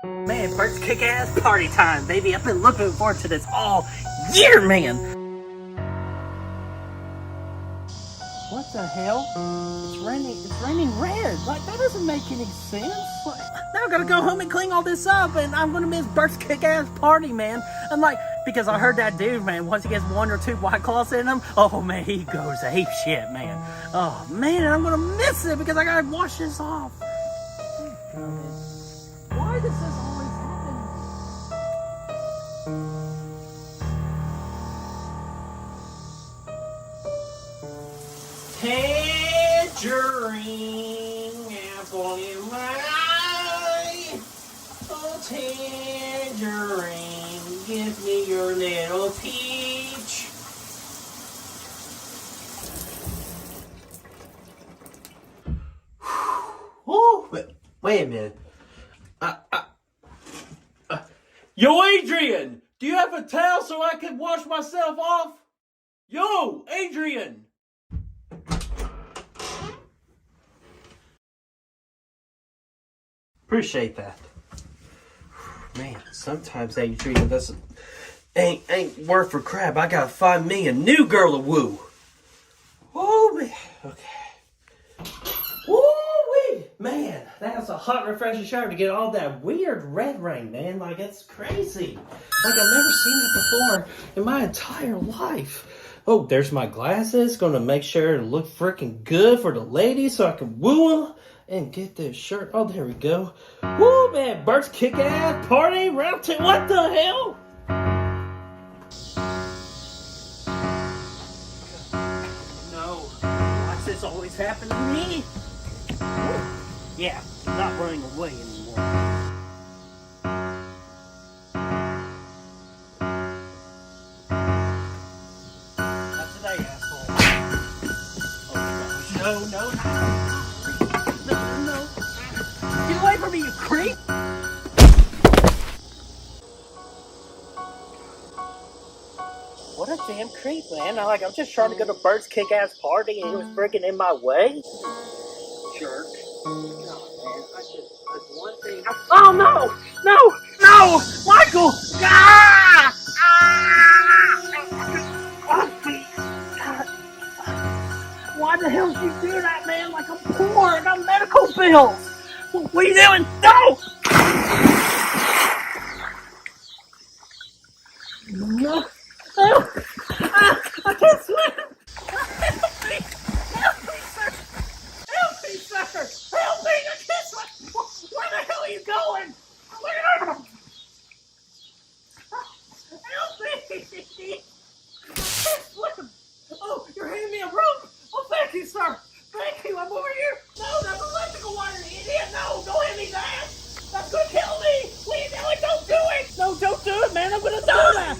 Man, Bert's kick-ass party time, baby. I've been looking forward to this all year, man. What the hell? It's raining red. Like, that doesn't make any sense. Like, now I gotta go home and clean all this up, and I'm gonna miss Bert's kick-ass party, man. I'm like, because I heard that dude, man, once he gets 1 or 2 White Claws in him, oh, man, he goes ape shit, man. Oh, man, I'm gonna miss it because I gotta wash this off. Why does this always happen? Tangerine, apple in my eye. Oh, tangerine, give me your little peach. Oh, wait a minute. Yo, Adrian, do you have a towel so I can wash myself off? Yo, Adrian. Appreciate that. Man, sometimes Adrian ain't worth for crap. I gotta find me a new girl to woo. Oh, man. Okay. Woo-wee. Man, that was a hot, refreshing shower to get all that weird red rain, man. Like, it's crazy. Like, I've never seen it before in my entire life. Oh, there's my glasses. Gonna make sure to look freaking good for the ladies so I can woo them and get this shirt. Oh, there we go. Woo, man. Bert's kick-ass party round 2. What the hell? No. Why's this always happen to me? Ooh. Yeah, I'm not running away anymore. Not today, asshole. Oh, no, no, no. No. Get away from me, you creep! What a damn creep, man. I'm just trying to go to Bert's kick-ass party and he was freaking in my way. Jerk. God, man, there's one thing. Oh, no! No! No! Michael! Ah! Why the hell did you do that, man? Like, I'm poor. I got medical bills. What are you doing? No! No! I can't swim! Help me! Help me, sir! Help me, sir! Help me! I can't swim! Where the hell are you going? Help me! I can't swim! Oh, you're handing me a rope! Oh, thank you, sir! Thank you, I'm over here! No, that's electrical wire, you idiot! No, don't hand me that! That's gonna kill me! Please, Ellie, don't do it! No, don't do it, man! I'm gonna die!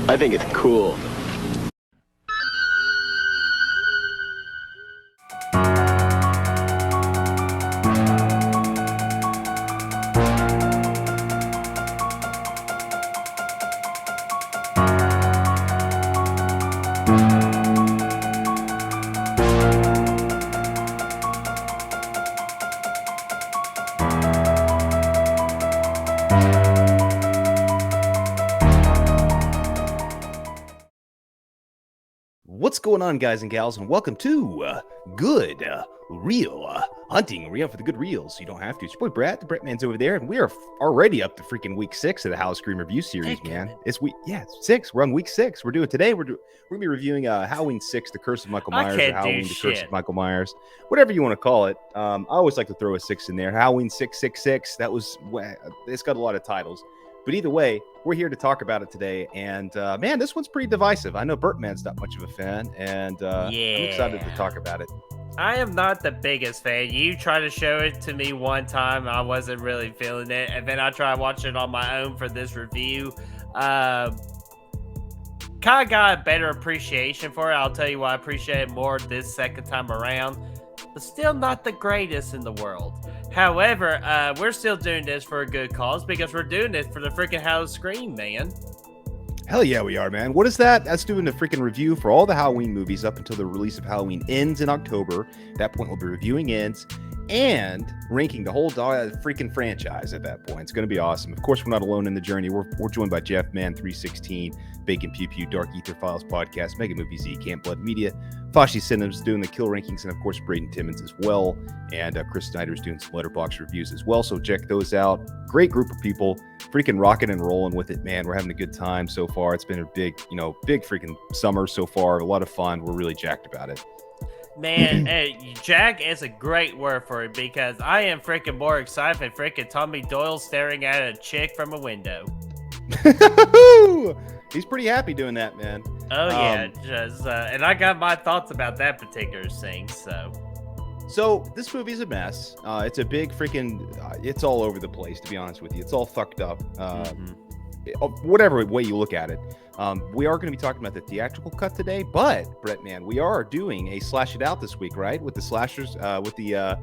I think it's cool. What's going on, guys and gals, and welcome to Good Reel Hunting. We're out for the good reels, so you don't have to. It's your boy Brad, the Brett-man's over there, and we are already up to freaking week 6 of the HalloScream Review Series, man. It's 6. We're on week 6. We're doing today. We're gonna be reviewing Halloween 6, The Curse of Michael Myers, or Halloween, The Curse of Michael Myers, whatever you want to call it. I always like to throw a 6 in there. Halloween 666. It's got a lot of titles. But either way, we're here to talk about it today, and man, this one's pretty divisive. I know Bertman's not much of a fan, and I'm excited to talk about it. I am not the biggest fan. You tried to show it to me one time, I wasn't really feeling it, and then I tried watching it on my own for this review. God kind of got a better appreciation for it. I'll tell you why I appreciate it more this second time around. But still not the greatest in the world. However, we're still doing this for a good cause because we're doing this for the freaking HalloScream, man. Hell yeah, we are, man. What is that? That's doing the freaking review for all the Halloween movies up until the release of Halloween Ends in October. At that point, we'll be reviewing Ends and ranking the whole freaking franchise at that point. It's going to be awesome. Of course, we're not alone in the journey. We're joined by Jeff Man 316, Bacon Pew Pew, Dark Ether Files Podcast, Mega Movie Z, Camp Blood Media, Fashi Cinemas doing the kill rankings, and of course Braden Timmons as well, and Chris Snyder's doing some Letterboxd reviews as well. So check those out. Great group of people, freaking rocking and rolling with it, man. We're having a good time so far. It's been a big freaking summer so far. A lot of fun. We're really jacked about it. Man, hey, Jack is a great word for it because I am freaking more excited than freaking Tommy Doyle staring at a chick from a window. He's pretty happy doing that, man. Oh yeah, and I got my thoughts about that particular thing. So this movie's a mess. It's a big freaking. It's all over the place, to be honest with you. It's all fucked up. Whatever way you look at it. We are going to be talking about the theatrical cut today, but Brett, man, we are doing a slash it out this week, right? With the slashers, with the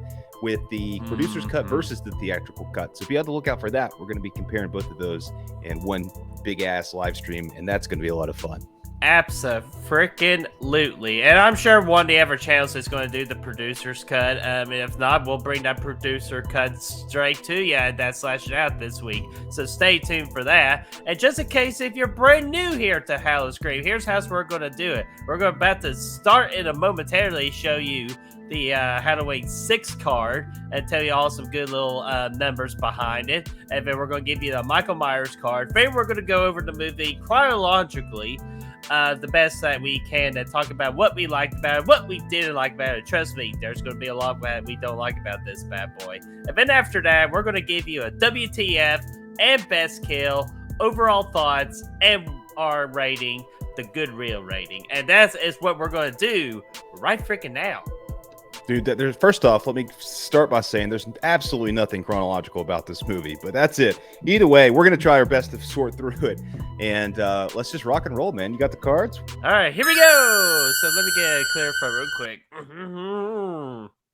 producer's cut versus the theatrical cut. So be on the lookout for that. We're going to be comparing both of those in one big ass live stream, and that's going to be a lot of fun. Abso-freaking-lutely. And I'm sure one of the other channels is going to do the producer's cut. If not, we'll bring that producer cut straight to you at that slash it out this week. So stay tuned for that. And just in case if you're brand new here to HalloScream, here's how we're going to do it. We're going about to start in a momentarily show you the Halloween 6 card and tell you all some good little numbers behind it. And then we're going to give you the Michael Myers card. Then we're going to go over the movie chronologically, the best that we can, and talk about what we liked about it, what we didn't like about it. Trust me, there's going to be a lot that we don't like about this bad boy. And then after that, we're going to give you a WTF and best kill, overall thoughts, and our rating, the good real rating. And that is what we're going to do right freaking now. Dude, first off, let me start by saying there's absolutely nothing chronological about this movie, but that's it. Either way, we're going to try our best to sort through it, and let's just rock and roll, man. You got the cards? All right, here we go. So let me get it clear for real quick.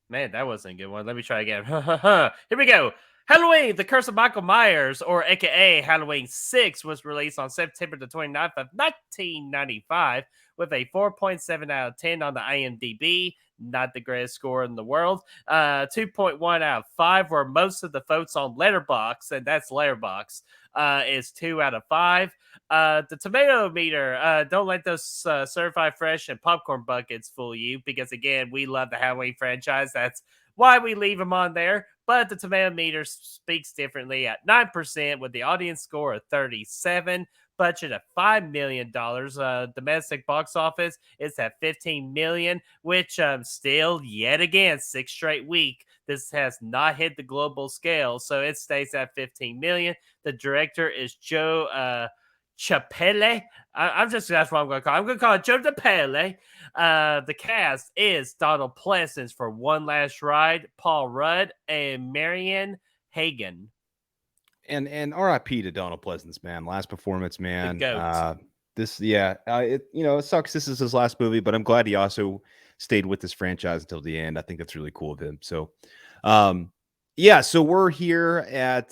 Man, that wasn't a good one. Let me try again. Here we go. Halloween, The Curse of Michael Myers, or AKA Halloween 6, was released on September the 29th of 1995 with a 4.7 out of 10 on the IMDb. Not the greatest score in the world. 2.1 out of 5, where most of the votes on Letterboxd, and that's Letterboxd, is 2 out of 5. The tomato meter, don't let those certified fresh and popcorn buckets fool you, because again, we love the Halloween franchise. That's why we leave them on there. But the tomato meter speaks differently at 9% with the audience score of 37. Budget of $5 million. Domestic box office is at $15 million, which still, yet again, 6th straight week, this has not hit the global scale, so it stays at $15 million. The director is Joe Chapelle. That's what I'm going to call it. I'm going to call it Joe Chapelle. The cast is Donald Pleasence for One Last Ride, Paul Rudd, and Marion Hagen. And R.I.P. to Donald Pleasence, man. Last performance, man. The goat. It sucks. This is his last movie, but I'm glad he also stayed with this franchise until the end. I think that's really cool of him. So, so we're here at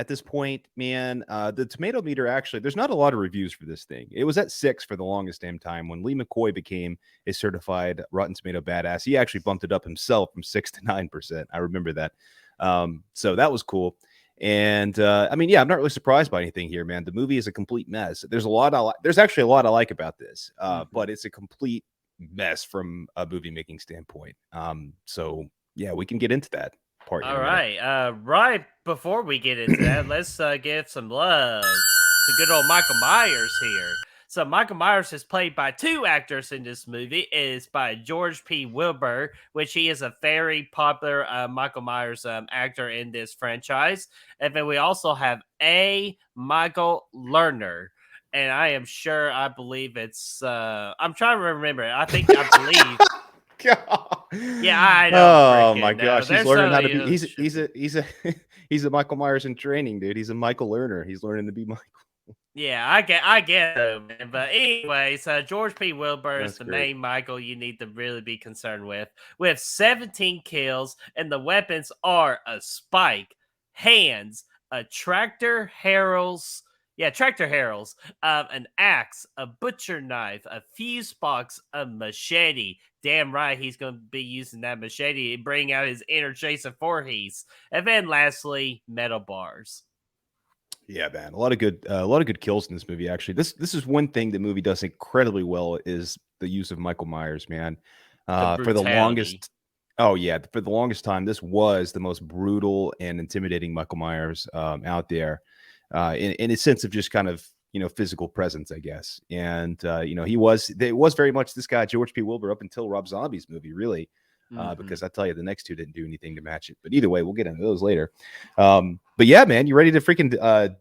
this point, man. The tomato meter, actually, there's not a lot of reviews for this thing. It was at 6 for the longest damn time. When Lee McCoy became a certified Rotten Tomato badass, he actually bumped it up himself from 6 to 9%. I remember that. So that was cool. And I'm not really surprised by anything here, man. The movie is a complete mess. There's actually a lot I like about this, but it's a complete mess from a movie making standpoint. So yeah, we can get into that part. All right. Right before we get into that, let's give some love to good old Michael Myers here. So Michael Myers is played by 2 actors in this movie. It is by George P. Wilbur, which he is a very popular Michael Myers actor in this franchise. And then we also have A. Michael Lerner. And I believe it's, I'm trying to remember it. I believe. God. Yeah, I know. Oh my gosh, he's learning how to be. He's a Michael Myers in training, dude. He's a Michael Lerner. He's learning to be Michael. Yeah, I get it, man. But anyways, George P. Wilbur is That's the great. main Michael you need to really be concerned with 17 kills, and the weapons are a spike, hands, a tractor harrows, an axe, a butcher knife, a fuse box, a machete. Damn right, he's going to be using that machete to bring out his inner Jason Voorhees. And then lastly, metal bars. Yeah, man, a lot of good kills in this movie. Actually, this is one thing the movie does incredibly well is the use of Michael Myers. Man, The for the brutality. longest, oh yeah, for the longest time, this was the most brutal and intimidating Michael Myers out there, in a sense of just kind of physical presence, I guess. And it was very much this guy George P. Wilbur up until Rob Zombie's movie, really. Because I tell you, the next two didn't do anything to match it. But either way, we'll get into those later. But yeah, man, you ready to freaking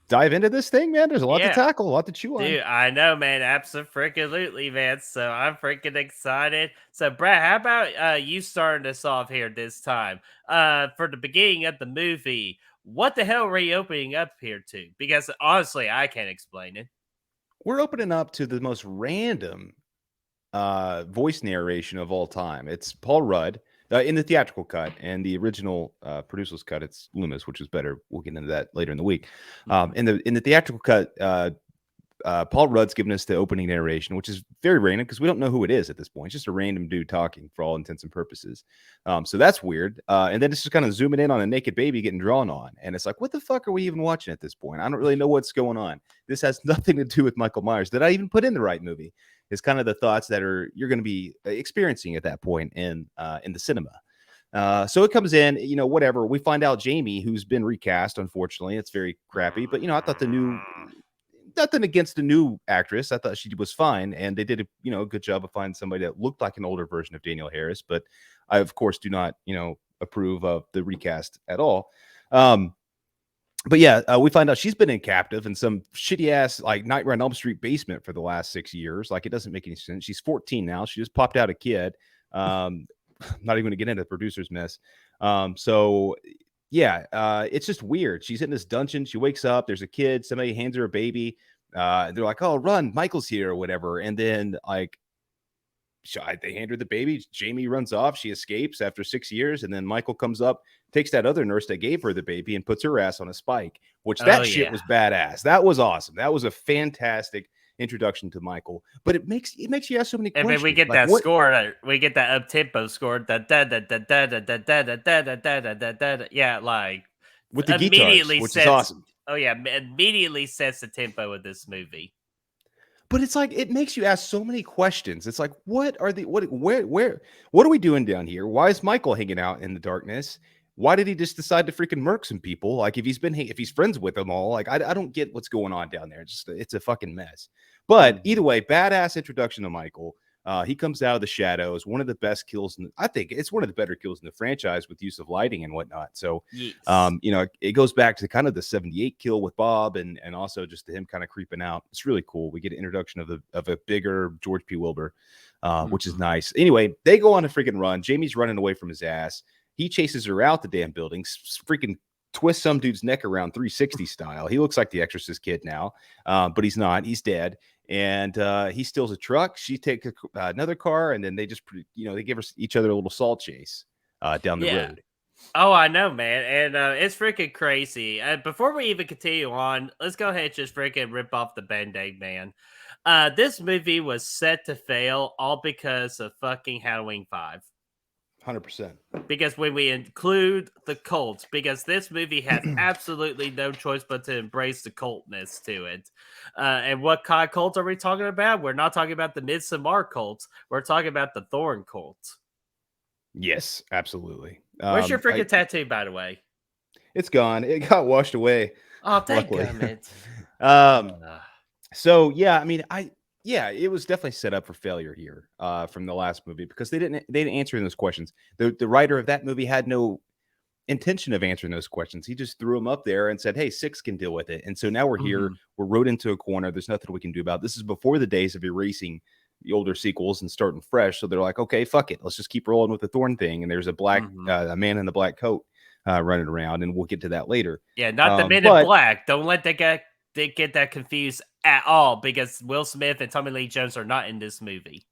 dive into this thing, man? There's a lot to Yeah. tackle, a lot to chew on. Dude, I know, man. Absolutely, man. So I'm freaking excited. So, Brad, how about you starting us off here this time? For the beginning of the movie, what the hell are we opening up here to? Because honestly, I can't explain it. We're opening up to the most random voice narration of all time. It's Paul Rudd in the theatrical cut, and the original producer's cut. It's Loomis, which is better. We'll get into that later in the week. In the theatrical cut, Paul Rudd's giving us the opening narration, which is very random because we don't know who it is at this point. It's just a random dude talking for all intents and purposes. So that's weird. And then it's just kind of zooming in on a naked baby getting drawn on. And it's like, what the fuck are we even watching at this point? I don't really know what's going on. This has nothing to do with Michael Myers. Did I even put in the right movie? Is kind of the thoughts that you're going to be experiencing at that point in the cinema. So it comes in, whatever. We find out Jamie, who's been recast, unfortunately. It's very crappy. But, I thought nothing against the new actress. I thought she was fine. And they did a good job of finding somebody that looked like an older version of Danielle Harris. But I, of course, do not, approve of the recast at all. But yeah, we find out she's been in captive in some shitty ass like Nightmare on Elm Street basement for the last 6 years. Like it doesn't make any sense. She's 14 now. She just popped out a kid. Not even going to get into the producer's mess. So yeah, it's just weird. She's in this dungeon. She wakes up. There's a kid. Somebody hands her a baby. They're like, "Oh, run! Michael's here," or whatever. And then like they hand her the baby. Jamie runs off. She escapes after 6 years, and then Michael comes up, takes that other nurse that gave her the baby, and puts her ass on a spike. Which that shit was badass. That was awesome. That was a fantastic introduction to Michael. But it makes you ask so many questions. And then we get like, that score. We get that up tempo score. Yeah, like with the guitars, which is awesome. Oh yeah, immediately sets the tempo of this movie. But it's like it makes you ask so many questions. It's like, what are what are we doing down here? Why is Michael hanging out in the darkness? Why did he just decide to freaking murk some people? Like if he's friends with them all, like I don't get what's going on down there. It's a fucking mess. But either way, badass introduction to Michael. He comes out of the shadows. One of the best kills. I think it's one of the better kills in the franchise with use of lighting and whatnot. So, yes. It goes back to kind of the 78 kill with Bob and also just him kind of creeping out. It's really cool. We get an introduction of a bigger George P. Wilbur, which is nice. Anyway, they go on a freaking run. Jamie's running away from his ass. He chases her out the damn building, freaking twists some dude's neck around 360 style. He looks like the Exorcist kid now, but he's not. He's dead. And he steals a truck. She takes another car, and then they just, they give each other a little salt chase down the road. Oh, I know, man. And it's freaking crazy. Before we even continue on, let's go ahead and just freaking rip off the Band-Aid, man. This movie was set to fail all because of fucking Halloween 5. 100%. Because when we include the cults, because this movie has absolutely no choice but to embrace the cultness to it. And what kind of cult are we talking about? We're not talking about the Midsommar cults. We're talking about the Thorn cult. Yes, absolutely. Where's your freaking tattoo, by the way? It's gone. It got washed away. Oh, thank God. So yeah, I mean, it was definitely set up for failure here from the last movie because they didn't answer those questions. The writer of that movie had no intention of answering those questions. He just threw them up there and said, "Hey, 6 can deal with it." And so now we're here. We're rode into a corner. There's nothing we can do about it. This is before the days of erasing the older sequels and starting fresh. So they're like, "Okay, fuck it. Let's just keep rolling with the Thorn thing." And there's a black a man in the black coat running around, and we'll get to that later. Yeah, not the Men in Black. Don't let that guy didn't get that confused at all because Will Smith and Tommy Lee Jones are not in this movie.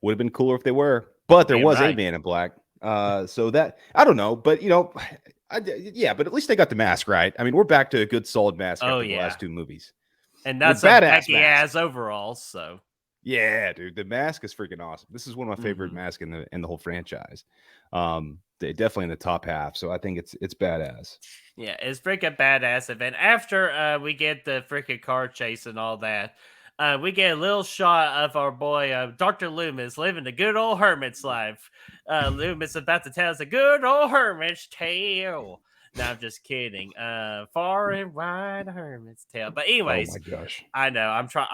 Would have been cooler if they were, but there Damn was a right. Man in Black. So that I don't know, but yeah, but at least they got the mask right. I mean, we're back to a good solid mask Oh, after the yeah. last two movies. And With that's a badass Becky mask. ass overalls, so. Yeah, dude, the mask is freaking awesome. This is one of my favorite Mhm. masks in the whole franchise. Definitely in the top half, so I think it's badass. Yeah, it's freaking badass event. After we get the freaking car chase and all that, we get a little shot of our boy Dr. Loomis living the good old hermit's life. Loomis about to tell us a good old hermit's tale. No, I'm just kidding. Far and wide hermit's tale. But Oh anyways, my gosh. I know. I'm trying.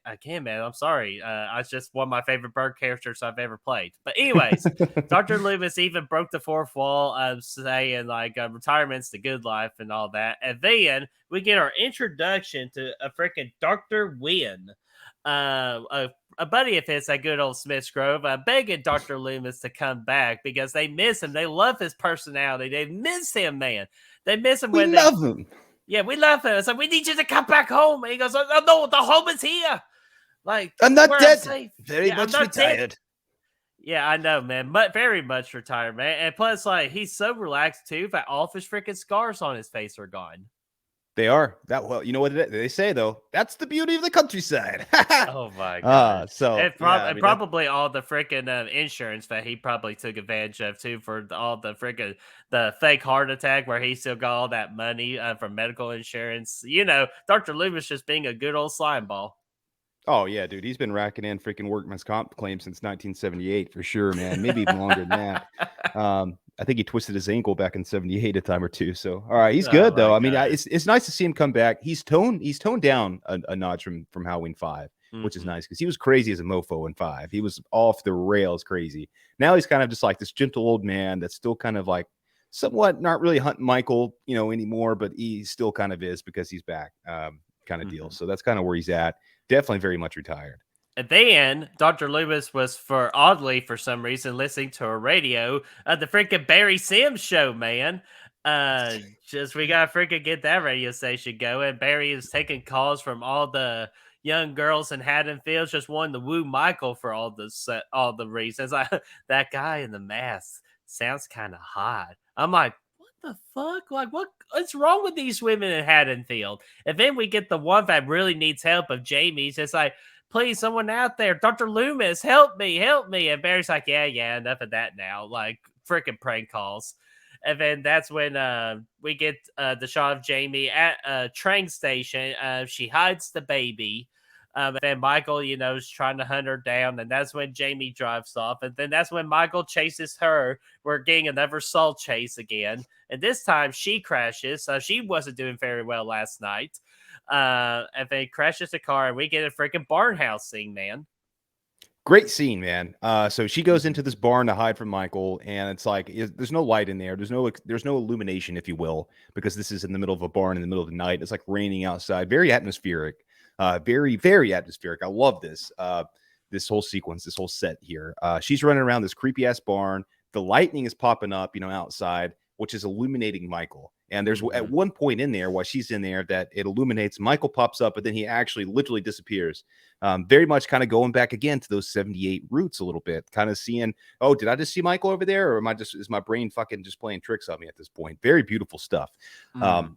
I can't, man. I'm sorry. It's just one of my favorite bird characters I've ever played. But anyways, Dr. Loomis even broke the fourth wall of saying like retirement's the good life and all that. And then we get our introduction to a freaking Dr. Wynn, a buddy of his, that good old Smith's Grove, begging Dr. Loomis to come back because they miss him. They love his personality. They miss him, man. They miss him We when love him. yeah, we love him. So we need you to come back home. And he goes, oh, no, the home is here. Like, I'm not where dead. safe. Very Yeah, I'm much not dead. retired. Yeah, I know, man. But very much retired, man. And plus, like, he's so relaxed too that all of his freaking scars on his face are gone. They are that well. You know what they say though? That's the beauty of the countryside. Oh my god! So yeah, I mean, probably all the freaking insurance that he probably took advantage of too for all the freaking the fake heart attack where he still got all that money from medical insurance. You know, Dr. Loomis just being a good old slime ball. oh yeah, dude, he's been racking in freaking workman's comp claims since 1978 for sure, man. Maybe even longer than that. I think he twisted his ankle back in 78 a time or two. So all right, he's Oh good my though. I mean, God. it's nice to see him come back. He's toned down a notch from Halloween 5, which is Mhm. nice because he was crazy as a mofo in 5. He was off the rails crazy. Now he's kind of just like this gentle old man that's still kind of like somewhat not really hunting Michael, anymore, but he still kind of is because he's back, kind of deal. Mhm. So that's kind of where he's at. Definitely very much retired. And then Dr. Loomis was for some reason listening to a radio the freaking Barry Sims show, man. Just we gotta freaking get that radio station going. Barry is taking calls from all the young girls in Haddonfield, just wanting to woo Michael for all the reasons. That guy in the mask sounds kind of hot. I'm like, what the fuck? Like, what's wrong with these women in Haddonfield? And then we get the one that really needs help of Jamie's. It's like, please, someone out there, Dr. Loomis, help me, help me. And Barry's like, yeah, enough of that now. Like, freaking prank calls. And then that's when we get the shot of Jamie at a train station. She hides the baby. And then Michael, is trying to hunt her down. And that's when Jamie drives off. And then that's when Michael chases her. We're getting another Saul chase again. And this time she crashes. She wasn't doing very well last night. And then crashes the car. And we get a freaking barnhouse scene, man. Great scene, man. So she goes Mhm. into this barn to hide from Michael, and it's like there's no light in there. There's no illumination, if you will, because this is in the middle of a barn in the middle of the night. It's like raining outside. Very atmospheric. Very very atmospheric. I love this. This whole sequence, this whole set here. She's running around this creepy ass barn. The lightning is popping up, outside, which is illuminating Michael. And there's at one point in there while she's in there that it illuminates. Michael pops up, but then he actually literally disappears. Very much kind of going back again to those 78 roots a little bit, kind of seeing, oh, did I just see Michael over there? Or is my brain fucking just playing tricks on me at this point? Very beautiful stuff.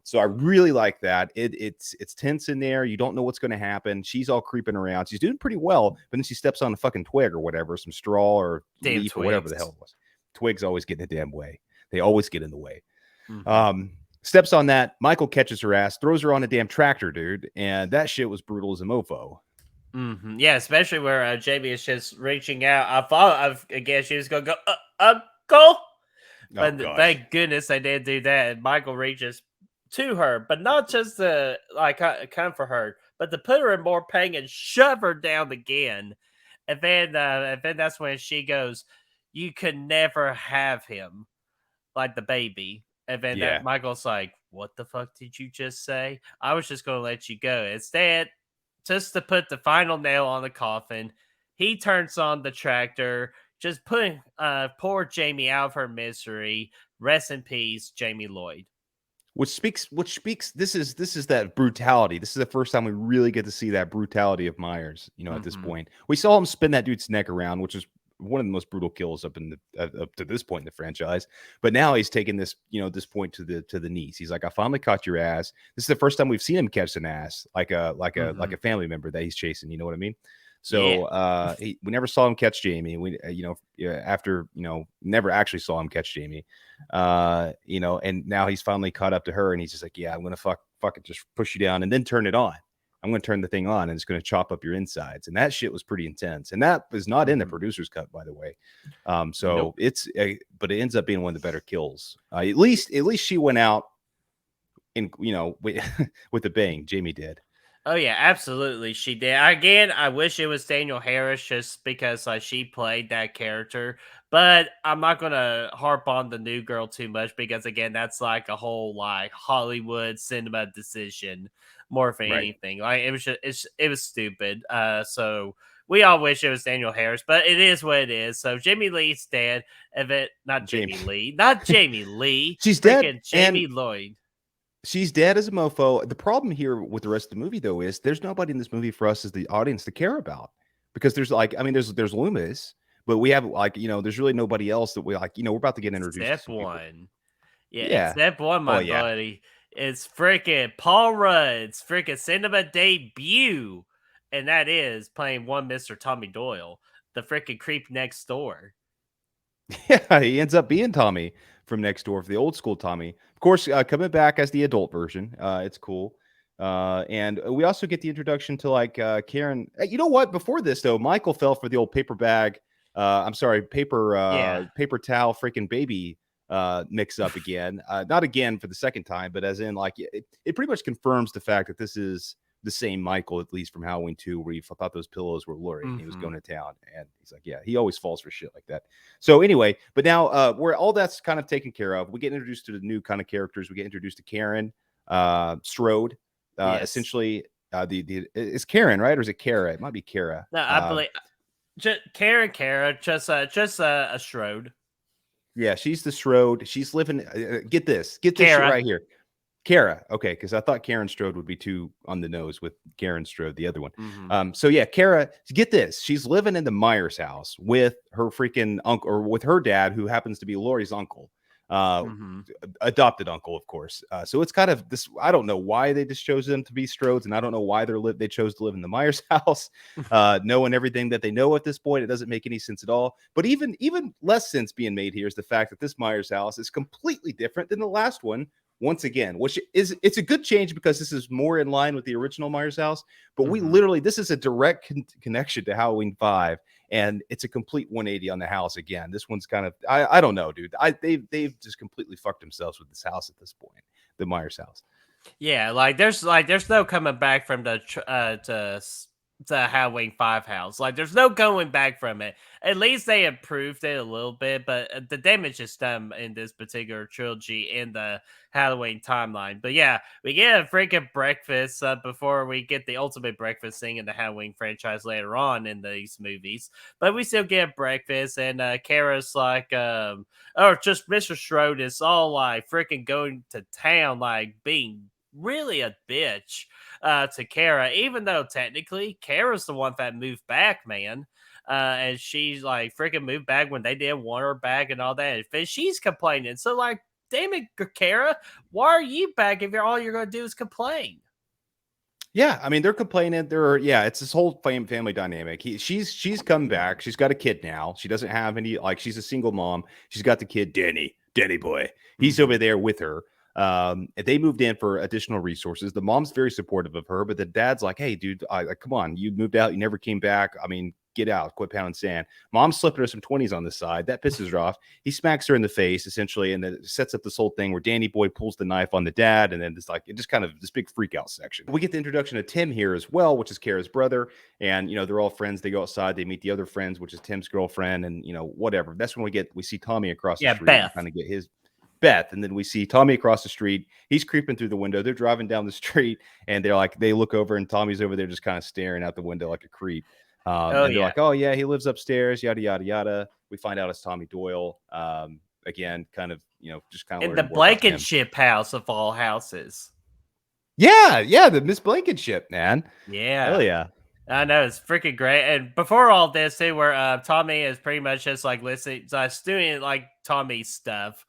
So I really like that. It's tense in there. You don't know what's going to happen. She's all creeping around. She's doing pretty well, but then she steps on a fucking twig or whatever, some straw or Damn leaf or whatever the twigs. hell it was. Twigs always get in the damn way. They always get in the way. Mhm. Steps on that. Michael catches her ass, throws her on a damn tractor, dude. And that shit was brutal as a mofo. Yeah, especially where Jamie is just reaching out. I guess she was going to go, Uncle. But gosh. thank goodness they did do that. And Michael reaches to her, but not just to comfort her, but to put her in more pain and shove her down again. And then that's when she goes, "You could never have him, like the baby." And then Yeah. that Michael's like, "What the fuck did you just say? I was just gonna let you go." Instead, just to put the final nail on the coffin, he turns on the tractor, just putting poor Jamie out of her misery. Rest in peace, Jamie Lloyd. which speaks this is that brutality. This is the first time we really get to see that brutality of Myers, at this point. We saw him spin that dude's neck around, which is one of the most brutal kills up to this point in the franchise. But now he's taking this, this point to the knees. He's like, I finally caught your ass. This is the first time we've seen him catch an ass, like a family member that he's chasing. You know what I mean? So we never saw him catch Jamie. We after never actually saw him catch Jamie. And now he's finally caught up to her, and he's just like, yeah, I'm gonna fuck it, just push you down and then turn it on. I'm gonna turn the thing on, and it's gonna chop up your insides. And that shit was pretty intense. And that is not in the producer's cut, by the way. So it's but it ends up being one of the better kills. At least she went out in with a bang. Jamie did. Oh yeah, absolutely, she did. Again, I wish it was Daniel Harris just because she played that character. But I'm not gonna harp on the new girl too much because again, that's like a whole like Hollywood cinema decision more than anything. Like it was just it was stupid. So we all wish it was Daniel Harris, but it is what it is. So Jamie Lee's dead. Not Jamie Lee, not Jamie Lee. She's dead. Jamie Lloyd. She's dead as a mofo. The problem here with the rest of the movie, though, is there's nobody in this movie for us as the audience to care about, because there's there's Loomis, but we have there's really nobody else that we we're about to get introduced. Step one. Yeah. Step one, my buddy. It's freaking Paul Rudd's freaking cinema debut. And that is playing one Mr. Tommy Doyle, the freaking creep next door. Yeah, he ends up being Tommy from next door, for the old school Tommy. Of course, coming back as the adult version. It's cool. And we also get the introduction to Karen. You know what? Before this, though, Michael fell for the old paper bag. Paper towel freaking baby mix up again. Not again for the second time, but as in it pretty much confirms the fact that this is the same Michael, at least from Halloween 2, where he thought those pillows were Laurie and he was going to town. And he's like, yeah, he always falls for shit like that. So anyway, but now where all that's kind of taken care of, we get introduced to the new kind of characters. We get introduced to Karen Strode. Essentially, it's Karen, right? Or is it Kara? It might be Kara. No, I believe Kara, just a Strode. Yeah, she's the Strode. She's living. Get this shit right here. Kara, okay, because I thought Karen Strode would be too on the nose with Karen Strode, the other one. So yeah, Kara, get this. She's living in the Myers house with her freaking uncle, or with her dad, who happens to be Laurie's uncle. Adopted uncle, of course. So it's kind of this. I don't know why they just chose them to be Strodes, and I don't know why they chose to live in the Myers house, knowing everything that they know at this point. It doesn't make any sense at all. But even less sense being made here is the fact that this Myers house is completely different than the last one. Once again, it's a good change because this is more in line with the original Myers house. But we literally, this is a direct connection to Halloween 5. And it's a complete 180 on the house again. This one's kind of, I don't know, dude. They've just completely fucked themselves with this house at this point, the Myers house. Yeah, there's no coming back from the Halloween 5 house. There's no going back from it. At least they improved it a little bit, but the damage is done in this particular trilogy in the Halloween timeline. But yeah, we get a freaking breakfast before we get the ultimate breakfast thing in the Halloween franchise later on in these movies. But we still get breakfast, and Kara's just Mr. Strode is all freaking going to town, being really a bitch to Kara, even though technically Kara's the one that moved back, man. And she's freaking moved back when they didn't want her back and all that. And she's complaining. So damn it, Kara, why are you back if all you're gonna do is complain? Yeah, I mean, they're complaining. It's this whole family dynamic. She's come back. She's got a kid now. She doesn't have any, she's a single mom. She's got the kid, Danny boy. He's over there with her. They moved in for additional resources. The mom's very supportive of her, but the dad's like, hey, dude, come on, you moved out, you never came back. I mean, get out, quit pounding sand. Mom's slipping her some 20s on the side. That pisses her off. He smacks her in the face, essentially, and then it sets up this whole thing where Danny boy pulls the knife on the dad, and then it just kind of this big freak out section. We get the introduction of Tim here as well, which is Kara's brother, and they're all friends. They go outside, they meet the other friends, which is Tim's girlfriend, and whatever. That's when we see Tommy across the street. Beth. Kind of get his Beth, and then we see Tommy across the street. He's creeping through the window. They're driving down the street, and they look over, and Tommy's over there just kind of staring out the window like a creep. And they're like, oh yeah, he lives upstairs, yada yada yada. We find out it's Tommy Doyle. again, kind of, just kind of In the learning more about him. Blankenship house of all houses. Yeah, the Miss Blankenship, man. Yeah. Hell yeah. I know, it's freaking great. And before all this, too, where Tommy is pretty much just like listening, doing like Tommy's stuff,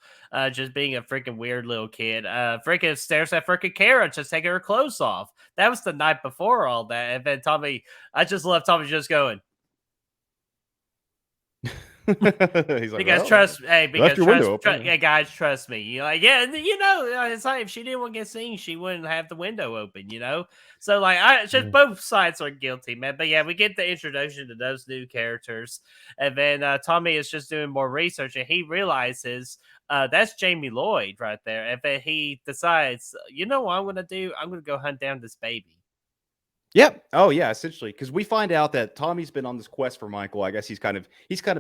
just being a freaking weird little kid. Freaking stares at freaking Kara just taking her clothes off. That was the night before all that. And then Tommy, I just love Tommy just going, He's like, because well, trust, hey, left because your window open. yeah, guys, trust me. You're like, yeah, and it's like if she didn't want to get seen, she wouldn't have the window open, So like, just both sides are guilty, man. But yeah, we get the introduction to those new characters, and then Tommy is just doing more research, and he realizes that's Jamie Lloyd right there, and then he decides, you know what I'm gonna do? I'm gonna go hunt down this baby. Yep. Oh yeah, essentially, because we find out that Tommy's been on this quest for Michael. I guess he's kind of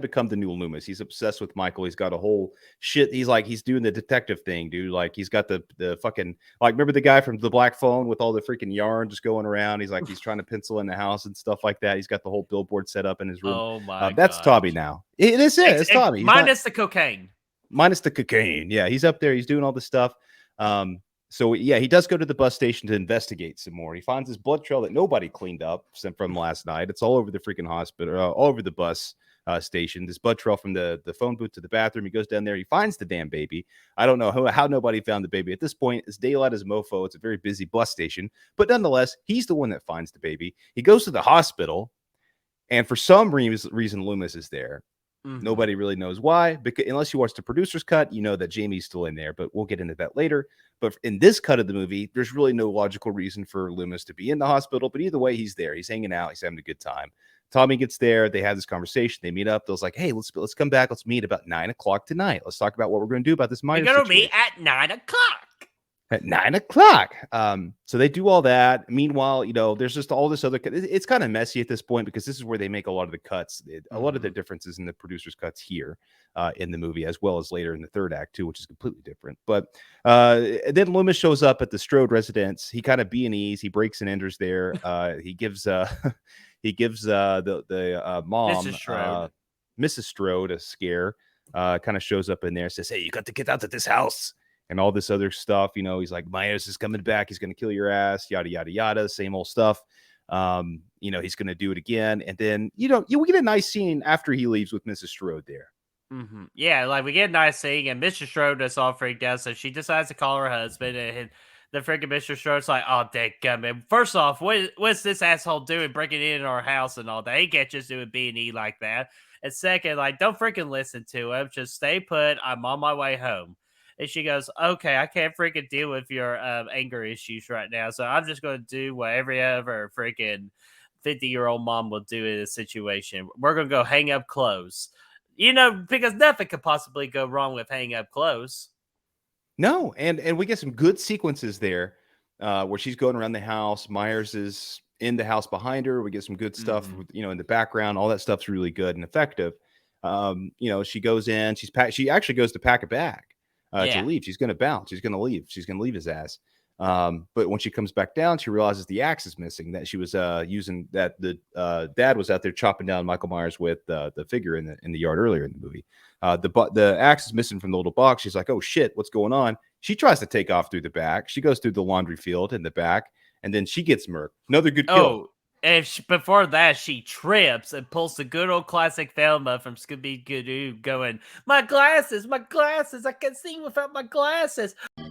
become the new Loomis. He's obsessed with Michael. He's got a whole shit. He's doing the detective thing, dude. Like he's got the fucking, like, remember the guy from the Black Phone with all the freaking yarn just going around. He's trying to pencil in the house and stuff like that. He's got the whole billboard set up in his room. Oh my That's gosh. Tommy now. It's Tommy. He's minus the cocaine. Minus the cocaine. Yeah, he's up there. He's doing all this stuff. So yeah, he does go to the bus station to investigate some more. He finds this blood trail that nobody cleaned up from last night. It's all over the freaking hospital, all over the bus station. This blood trail from the phone booth to the bathroom. He goes down there. He finds the damn baby. I don't know how nobody found the baby. At this point, it's daylight as a mofo. It's a very busy bus station. But nonetheless, he's the one that finds the baby. He goes to the hospital. And for some reason, Loomis is there. Mm-hmm. Nobody really knows why, because unless you watch the producer's cut, you know that Jamie's still in there, but we'll get into that later. But in this cut of the movie, there's really no logical reason for Loomis to be in the hospital, but either way, he's there. He's hanging out. He's having a good time. Tommy gets there. They have this conversation. They meet up. They're like, hey, let's come back. Let's meet about 9:00 tonight. Let's talk about what we're going to do about this Myers situation. We're going to meet at 9:00. At 9:00. So they do all that. Meanwhile, there's just all this other. It's kind of messy at this point because this is where they make a lot of the cuts. A lot of the differences in the producer's cuts here in the movie, as well as later in the third act too, which is completely different. But then Loomis shows up at the Strode residence. He kind of B&Es. He breaks and enters there. He gives the mom, Mrs. Strode, a scare. Kind of shows up in there, says, "Hey, you got to get out of this house." And all this other stuff, he's like, Myers is coming back. He's going to kill your ass, yada, yada, yada. Same old stuff. He's going to do it again. And then, we get a nice scene after he leaves with Mrs. Strode there. Mm-hmm. Yeah, like we get a nice scene, and Mr. Strode is all freaked out. So she decides to call her husband, and the freaking Mr. Strode's like, oh, dadgummit. First off, what's this asshole doing breaking in our house and all that? He can't just do a B&E like that. And second, like, don't freaking listen to him. Just stay put. I'm on my way home. And she goes, okay, I can't freaking deal with your anger issues right now. So I'm just going to do what every other freaking 50-year-old mom will do in this situation. We're going to go hang up clothes. Because nothing could possibly go wrong with hanging up clothes. No, and we get some good sequences there where she's going around the house. Myers is in the house behind her. We get some good stuff, in the background. All that stuff's really good and effective. She goes in. She actually goes to pack a bag. To leave. She's going to bounce. She's going to leave. She's going to leave his ass. But when she comes back down, she realizes the axe is missing, that she was using, that the dad was out there chopping down Michael Myers with the figure in the yard earlier in the movie. The axe is missing from the little box. She's like, oh shit, what's going on? She tries to take off through the back. She goes through the laundry field in the back, and then she gets murked. Another good kill. And before that, she trips and pulls the good old classic Thelma from Scooby-Doo going, my glasses, I can't see without my glasses. Hey,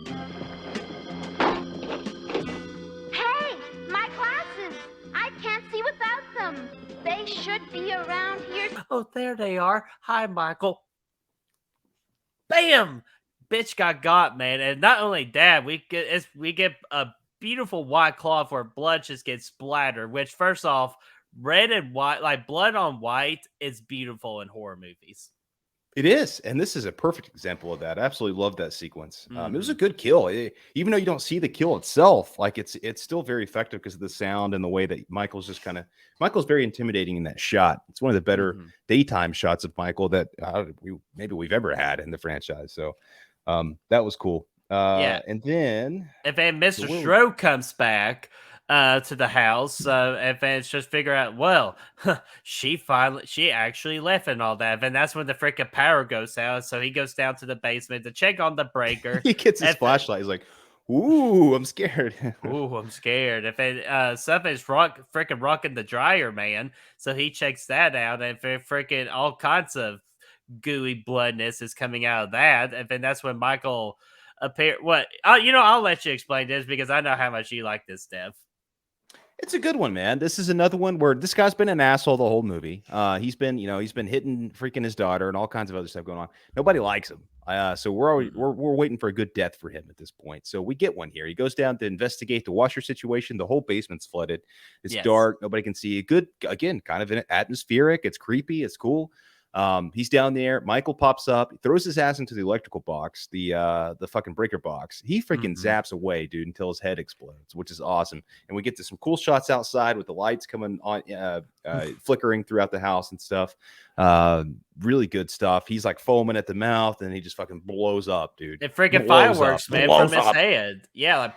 my glasses, I can't see without them. They should be around here. Oh, there they are. Hi, Michael. Bam! Bitch got, man. And not only that, we get a beautiful white cloth where blood just gets splattered, which first off, red and white, like blood on white, is beautiful in horror movies. It is, and this is a perfect example of that. I absolutely love that sequence. It was a good kill, even though you don't see the kill itself. Like it's still very effective because of the sound and the way that Michael's Michael's very intimidating in that shot. It's one of the better daytime shots of Michael that we've ever had in the franchise. So that was cool. And then Mr. Strode comes back, to the house, and Van's just figure out, well, she actually left and all that. And that's when the freaking power goes out. So he goes down to the basement to check on the breaker. He gets his flashlight. He's like, "Ooh, I'm scared." Ooh, I'm scared. If something's freaking rocking the dryer, man. So he checks that out, and freaking all kinds of gooey bloodness is coming out of that. And then that's when Michael appear. What? I'll let you explain this because I know how much you like this, Dev. It's a good one, man. This is another one where this guy's been an asshole the whole movie. He's been hitting freaking his daughter and all kinds of other stuff going on. Nobody likes him. So we're waiting for a good death for him at this point. So we get one here. He goes down to investigate the washer situation. The whole basement's flooded. It's dark. Nobody can see. Good, again, kind of atmospheric. It's creepy. It's cool. He's down there. Michael pops up, throws his ass into the electrical box, the fucking breaker box. He freaking zaps away, dude, until his head explodes, which is awesome. And we get to some cool shots outside with the lights coming on, flickering throughout the house and stuff. Really good stuff. He's like foaming at the mouth, and he just fucking blows up, dude. It freaking fireworks, man, from his head. Yeah, like.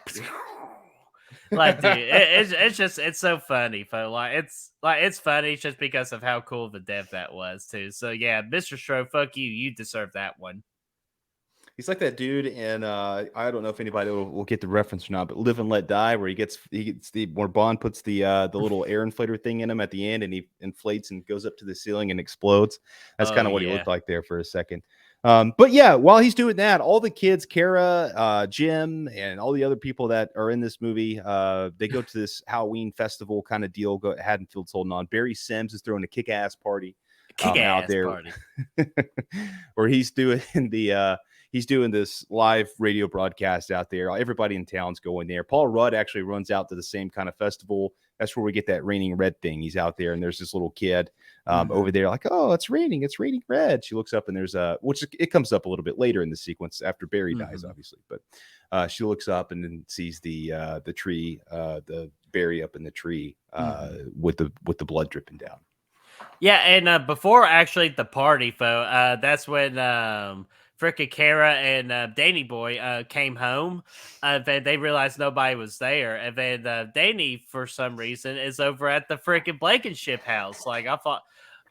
Like, dude, it's so funny, folks. It's funny just because of how cool the dev that was too. So yeah, Mr. Stroh, fuck you. You deserve that one. He's like that dude, and I don't know if anybody will get the reference or not, but Live and Let Die, where he gets where Bond puts the little air inflator thing in him at the end, and he inflates and goes up to the ceiling and explodes. That's kind of what he looked like there for a second. But yeah, while he's doing that, all the kids, Kara, Jim, and all the other people that are in this movie, they go to this Halloween festival kind of deal. Haddonfield's holding on. Barry Sims is throwing a kick-ass party out there, where he's doing this live radio broadcast out there. Everybody in town's going there. Paul Rudd actually runs out to the same kind of festival. That's where we get that raining red thing. He's out there, and there's this little kid over there like, oh, it's raining red. She looks up, and there's which it comes up a little bit later in the sequence after Barry dies, obviously. But she looks up and then sees the tree, the Barry up in the tree with the blood dripping down. Yeah, and before actually the party, that's when frickin' Kara and Danny Boy came home. Then they realized nobody was there, and then Danny, for some reason, is over at the frickin' Blankenship house. Like I thought,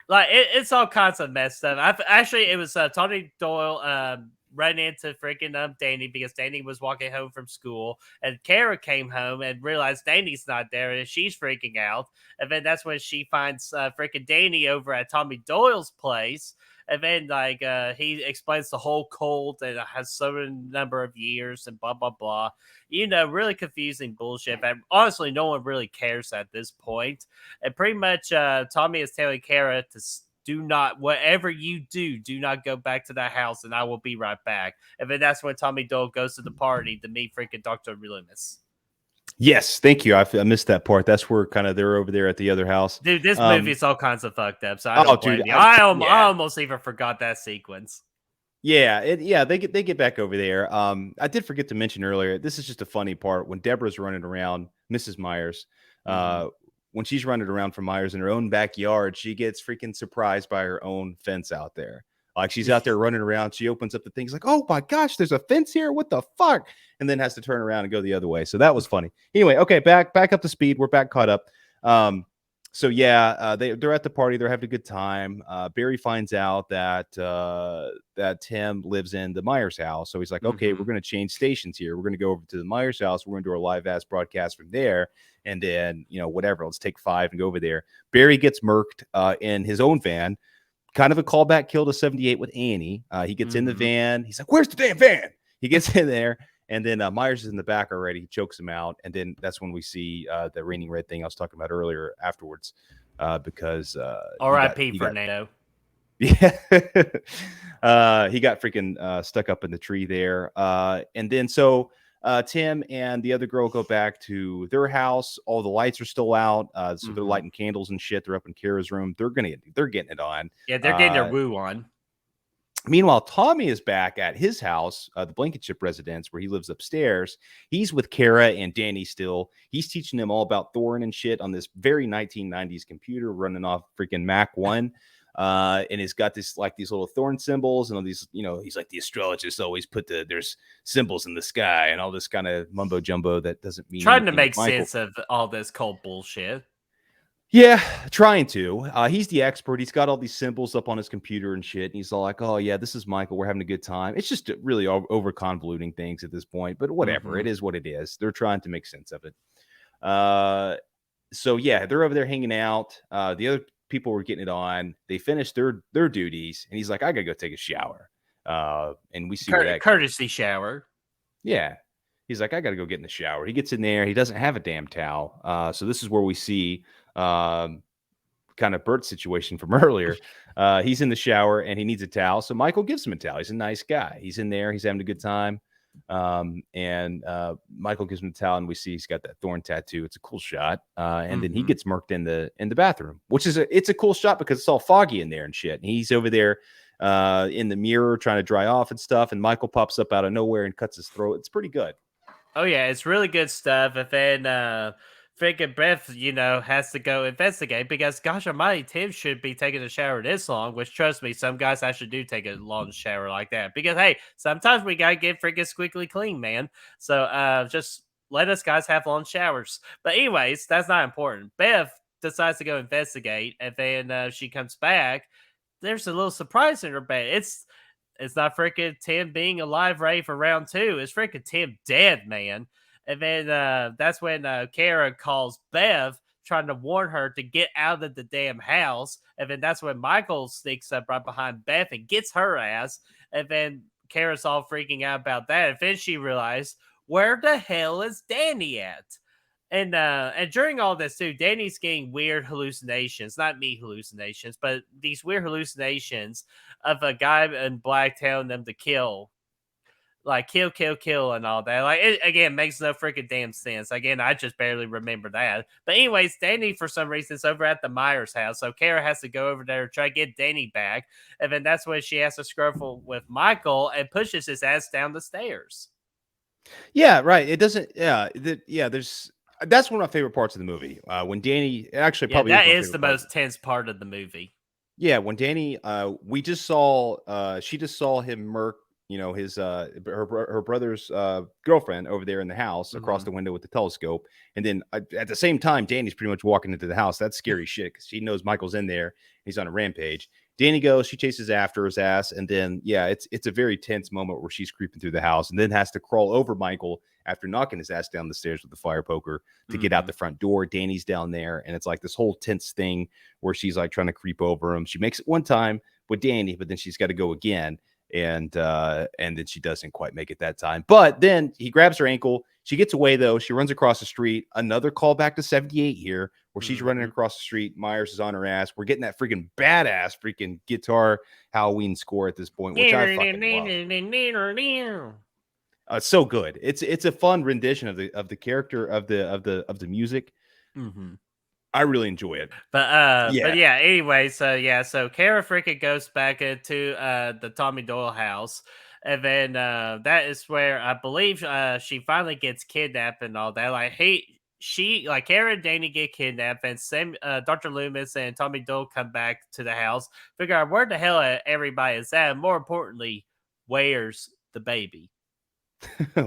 it's all kinds of messed up. Actually, it was Tony Doyle ran into freaking Danny because Danny was walking home from school, and Kara came home and realized Danny's not there, and she's freaking out. And then that's when she finds freaking Danny over at Tommy Doyle's place. And then, he explains the whole cult and it has certain number of years and blah, blah, blah. Really confusing bullshit. But honestly, no one really cares at this point. And pretty much Tommy is telling Kara to whatever you do not go back to that house, and I will be right back. And then that's when Tommy Doyle goes to the party to meet freaking Dr. Loomis. Yes, thank you. I missed that part. That's where kind of they're over there at the other house. Dude, this movie is all kinds of fucked up. So I don't blame you. I almost even forgot that sequence. Yeah, they get back over there. I did forget to mention earlier. This is just a funny part when Deborah's running around, Mrs. Myers. When she's running around for Myers in her own backyard, she gets freaking surprised by her own fence out there. Like she's out there running around. She opens up the things like, oh my gosh, there's a fence here. What the fuck? And then has to turn around and go the other way. So that was funny. Anyway, okay, back up to speed. We're back caught up. So yeah, they're at the party. They're having a good time. Barry finds out that Tim lives in the Myers house. So he's like, okay, we're going to change stations here. We're going to go over to the Myers house. We're going to do our live ass broadcast from there. And then, whatever, let's take 5 and go over there. Barry gets murked in his own van. Kind of a callback kill to 78 with Annie. He gets in the van. He's like, where's the damn van? He gets in there. And then Myers is in the back already. He chokes him out. And then that's when we see the raining red thing I was talking about earlier afterwards. Because R.I.P. Fernando. Yeah. He got freaking stuck up in the tree there. And then so Tim and the other girl go back to their house. All the lights are still out. So they're lighting candles and shit. They're up in Kara's room. They're getting it on. Yeah, they're getting their woo on. Meanwhile, Tommy is back at his house, the Blankenship residence, where he lives upstairs. He's with Kara and Danny still. He's teaching them all about Thorin and shit on this very 1990s computer running off freaking Mac 1. And he's got these little thorn symbols and all these, he's like the astrologist always there's symbols in the sky and all this kind of mumbo jumbo that doesn't mean Trying to anything. make sense of all this cold bullshit. Yeah, trying to. He's the expert. He's got all these symbols up on his computer and shit. And he's all like, "Oh yeah, this is Michael. We're having a good time." It's just really over convoluting things at this point. But whatever, it is what it is. They're trying to make sense of it. So yeah, they're over there hanging out. The other people were getting it on. They finished their duties, and he's like, "I gotta go take a shower." And we see courtesy shower. Yeah, he's like, "I gotta go get in the shower." He gets in there. He doesn't have a damn towel. So this is where we see kind of Bert situation from earlier. He's in the shower and he needs a towel. So Michael gives him a towel. He's a nice guy. He's in there. He's having a good time. And Michael gives him a towel and we see he's got that thorn tattoo. It's a cool shot. And then he gets murked in the bathroom, which is it's a cool shot because it's all foggy in there and shit. And he's over there in the mirror trying to dry off and stuff. And Michael pops up out of nowhere and cuts his throat. It's pretty good. Oh yeah, it's really good stuff. And then freaking Beth, has to go investigate because gosh almighty, Tim should be taking a shower this long, which trust me, some guys actually do take a long shower like that. Because hey, sometimes we gotta get freaking squeaky clean, man. So just let us guys have long showers. But anyways, that's not important. Beth decides to go investigate, and then she comes back. There's a little surprise in her bed. It's not freaking Tim being alive ready for round 2. It's freaking Tim dead, man. And then that's when Kara calls Bev, trying to warn her to get out of the damn house. And then that's when Michael sneaks up right behind Beth and gets her ass. And then Kara's all freaking out about that. And then she realized, where the hell is Danny at? And during all this too, Danny's getting weird hallucinations, not me hallucinations, but these weird hallucinations of a guy in black telling them to kill. Like kill, and all that. Like it again makes no freaking damn sense. Again, I just barely remember that. But anyways, Danny for some reason is over at the Myers house, so Kara has to go over there to try to get Danny back, and then that's when she has to scruffle with Michael and pushes his ass down the stairs. Yeah, right. It doesn't. Yeah, there's. That's one of my favorite parts of the movie. When Danny actually probably that is the most tense part of the movie. Yeah, when Danny, we just saw. She just saw him murk. His her brother's girlfriend over there in the house across the window with the telescope, and then at the same time, Danny's pretty much walking into the house. That's scary shit because she knows Michael's in there. He's on a rampage. Danny goes, she chases after his ass, and then it's a very tense moment where she's creeping through the house and then has to crawl over Michael after knocking his ass down the stairs with the fire poker to get out the front door. Danny's down there, and it's like this whole tense thing where she's like trying to creep over him. She makes it one time with Danny, but then she's got to go again. And then she doesn't quite make it that time. But then he grabs her ankle. She gets away, though. She runs across the street. Another callback to 78 here, where she's running across the street. Myers is on her ass. We're getting that freaking badass freaking guitar Halloween score at this point, which I fucking love. It's so good. It's a fun rendition of the character of the music. Mm-hmm. I really enjoy it. But anyway, so Kara freaking goes back into the Tommy Doyle house, and then that is where I believe she finally gets kidnapped and all that. Like Kara and Danny get kidnapped, and Dr. Loomis and Tommy Doyle come back to the house, figure out where the hell everybody is at, and more importantly, where's the baby?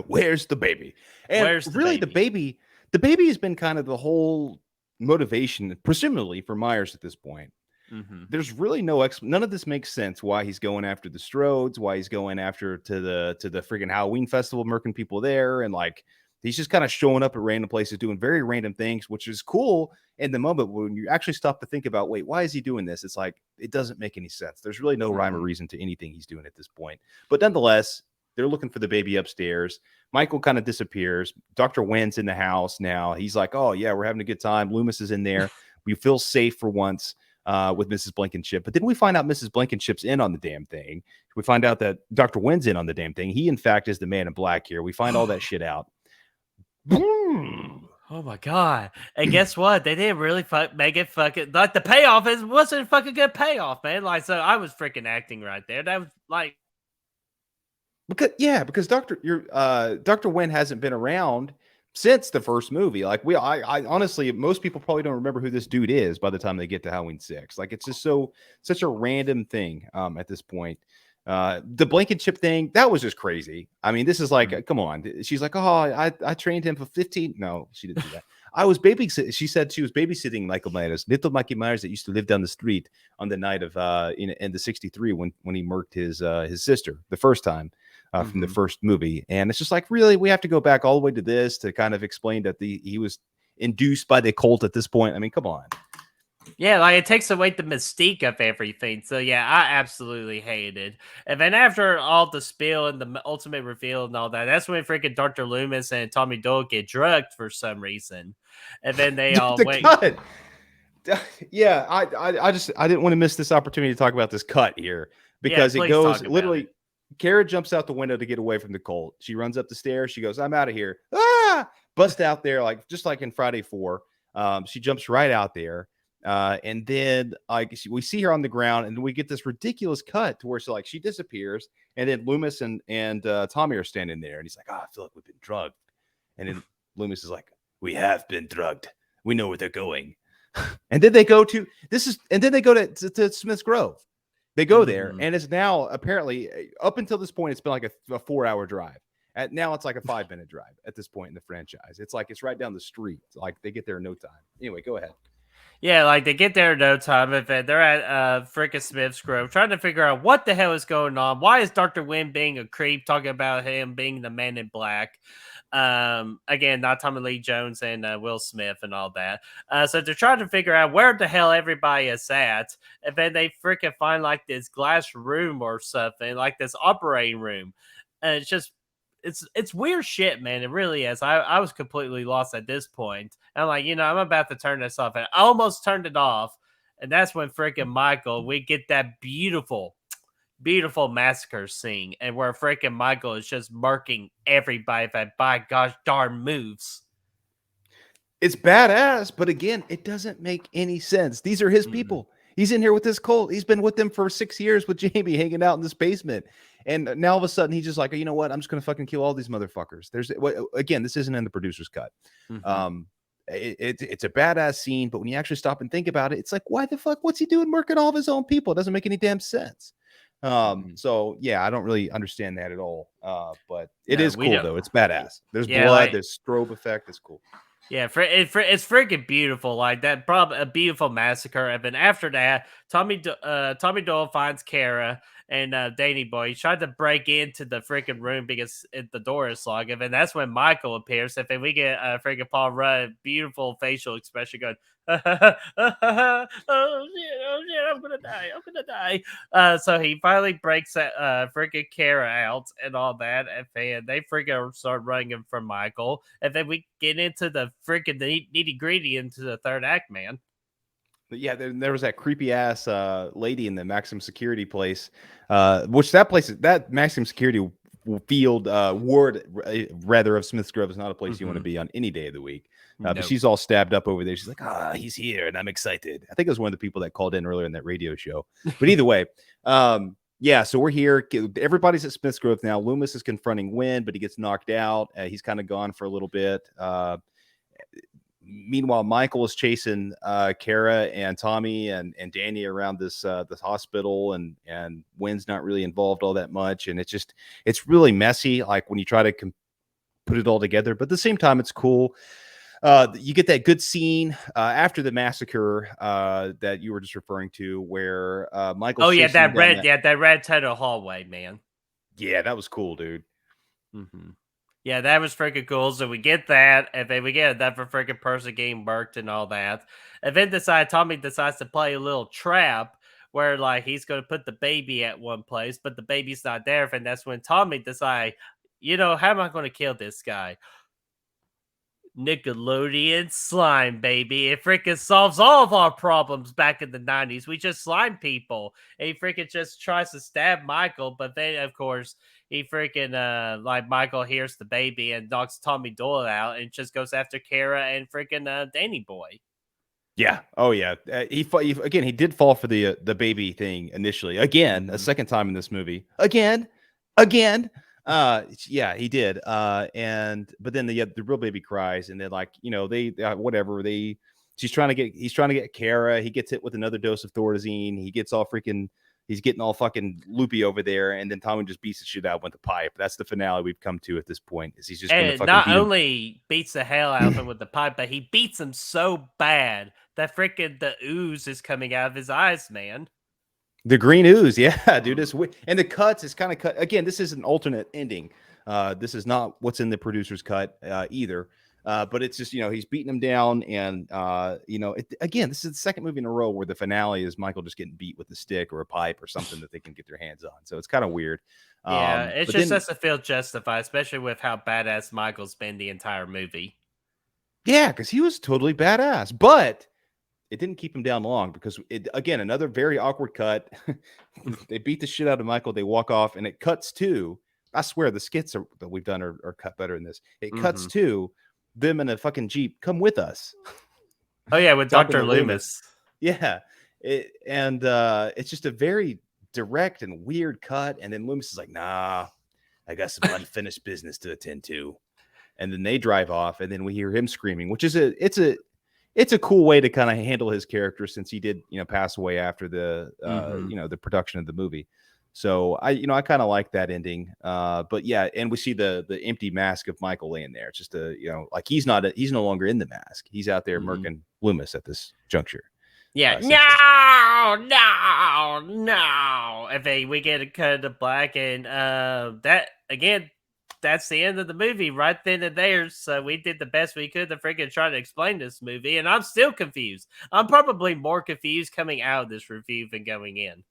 Where's the baby? And where's the baby? The baby has been kind of the whole motivation, presumably, for Myers at this point. Mm-hmm. There's really none of this makes sense. Why he's going after the Strodes? Why he's going after to the freaking Halloween festival, murking people there, and like he's just kind of showing up at random places, doing very random things, which is cool in the moment. When you actually stop to think about, wait, why is he doing this? It's like it doesn't make any sense. There's really no rhyme or reason to anything he's doing at this point. But nonetheless, they're looking for the baby upstairs. Michael kind of disappears. Dr. Wen's in the house now. He's like, oh, yeah, we're having a good time. Loomis is in there. We feel safe for once with Mrs. Blankenship. But then we find out Mrs. Blankenship's in on the damn thing. We find out that Dr. Wen's in on the damn thing. He, in fact, is the man in black here. We find all that shit out. Boom. Oh, my God. And guess what? They didn't really make it fucking... Like, the payoff wasn't a fucking good payoff, man. Like, so I was freaking acting right there. That was, like... Because Dr. Wen hasn't been around since the first movie. Like I honestly, most people probably don't remember who this dude is by the time they get to Halloween 6. Like it's just such a random thing at this point. The Blankenship thing, that was just crazy. I mean, this is like, come on. She's like, oh, I trained him for 15. No, she didn't do that. I was babysitting. She said she was babysitting Michael Myers, little Mikey Myers that used to live down the street on the night of in the 63 when he murked his sister the first time from the first movie. And it's just like, really, we have to go back all the way to this to kind of explain that he was induced by the cult at this point. I mean, come on. Yeah, like it takes away the mystique of everything. So yeah, I absolutely hated it. And then after all the spill and the ultimate reveal and all that, that's when freaking Dr. Loomis and Tommy Doyle get drugged for some reason. And then they all wait. Cut. Yeah, I didn't want to miss this opportunity to talk about this cut here because it goes literally. Kara jumps out the window to get away from the cult. She runs up the stairs. She goes, "I'm out of here!" Ah! Bust out there like just like in Friday 4. She jumps right out there. And then we see her on the ground, and we get this ridiculous cut to where she disappears, and then Loomis and Tommy are standing there, and he's like, I feel like we've been drugged. And then Loomis is like, we have been drugged. We know where they're going. And then they go to to Smith's Grove. They go there, and it's now apparently up until this point, it's been like a 4-hour drive. Now it's like a 5-minute drive at this point in the franchise. It's like it's right down the street. Like they get there in no time. Anyway, go ahead. Yeah, like they get there in no time. If they're at frickin' Smith's Grove trying to figure out what the hell is going on. Why is Dr. Wynn being a creep, talking about him being the Man in Black? Again, not Tommy Lee Jones and Will Smith and all that. So they're trying to figure out where the hell everybody is at. And then they freaking find like this glass room or something, like this operating room. And it's just it's weird shit, man. It really is. I was completely lost at this point. I'm like, I'm about to turn this off. And I almost turned it off. And that's when freaking Michael, we get that beautiful massacre scene. And where freaking Michael is just murking everybody that by gosh darn moves. It's badass, but again, it doesn't make any sense. These are his people. He's in here with this cult. He's been with them for 6 years with Jamie hanging out in this basement. And now all of a sudden he's just like, you know what? I'm just going to fucking kill all these motherfuckers. Again, this isn't in the producer's cut. It's a badass scene, but when you actually stop and think about it, it's like, why the fuck? What's he doing murking all of his own people? It doesn't make any damn sense. So yeah, I don't really understand that at all. But it is cool though. It's badass. There's blood, there's strobe effect. It's cool. Yeah, it's freaking beautiful. Like that, probably a beautiful massacre. And then after that, Tommy Doyle finds Kara and Danny Boy. He tried to break into the freaking room because the door is locked. And then that's when Michael appears. And then we get freaking Paul Rudd, beautiful facial expression going, oh shit, I'm gonna die. So he finally breaks that freaking Kara out and all that, and then they freaking start running him from Michael, and then we get into the freaking nitty gritty into the third act, man. But yeah, there was that creepy ass lady in the maximum security place, which that maximum security field ward rather of Smith's Grove is not a place you want to be on any day of the week. But she's all stabbed up over there. She's like, he's here, and I'm excited. I think it was one of the people that called in earlier in that radio show. But either way, yeah, so we're here. Everybody's at Smith's Grove now. Loomis is confronting Wynn, but he gets knocked out. He's kind of gone for a little bit. Meanwhile, Michael is chasing Kara and Tommy and Danny around this hospital, and Wynn's not really involved all that much. And it's really messy, like when you try to put it all together. But at the same time, it's cool. You get that good scene after the massacre that you were just referring to, where Michael. Oh yeah, that red tunnel hallway, man. Yeah, that was cool, dude. Yeah, that was freaking cool. So we get that, and then we get that for freaking person getting murked and all that. And then Tommy decides to play a little trap where like he's going to put the baby at one place, but the baby's not there. And that's when Tommy decides, how am I going to kill this guy? Nickelodeon slime, baby. It freaking solves all of our problems back in the 90s. We just slime people. And he freaking just tries to stab Michael, but then, of course, he freaking, like, Michael hears the baby and knocks Tommy Doyle out and just goes after Kara and freaking Danny Boy. Yeah. Oh, yeah. He did fall for the baby thing initially. Again, a second time in this movie. Again. Yeah, he did. But then the real baby cries, and then like they whatever they he's trying to get Kara. He gets hit with another dose of Thorazine. He gets all freaking. He's getting all fucking loopy over there, and then Tommy just beats the shit out with the pipe. That's the finale we've come to at this point. Is he's just going to And fucking not beat him. only beats the hell out of him with the pipe, but he beats him so bad that freaking the ooze is coming out of his eyes, man. The green ooze, yeah, dude. And the cuts is kind of cut. Again, this is an alternate ending. This is not what's in the producer's cut either. But it's just he's beating him down, and again, this is the second movie in a row where the finale is Michael just getting beat with a stick or a pipe or something that they can get their hands on. So it's kind of weird. Yeah, it but just then, doesn't feel justified, especially with how badass Michael's been the entire movie. yeah, because he was totally badass, but it didn't keep him down long because again, another very awkward cut. They beat the shit out of Michael. They walk off, and it cuts to. I swear the skits that we've done are cut better than this. It cuts to them in a fucking Jeep. Come with us. Oh yeah, with Talking Dr. to Loomis. Yeah, it's just a very direct and weird cut. And then Loomis is like, "Nah, I got some unfinished business to attend to." And then they drive off, and then we hear him screaming, which is it's a cool way to kind of handle his character since he did pass away after the the production of the movie. So I kind of like that ending. But yeah, and we see the empty mask of Michael laying there. It's just like he's no longer in the mask. He's out there murking Loomis at this juncture. Yeah, no. If we get a cut to black, and that again, that's the end of the movie right then and there. So we did the best we could to freaking try to explain this movie, and I'm still confused. I'm probably more confused coming out of this review than going in.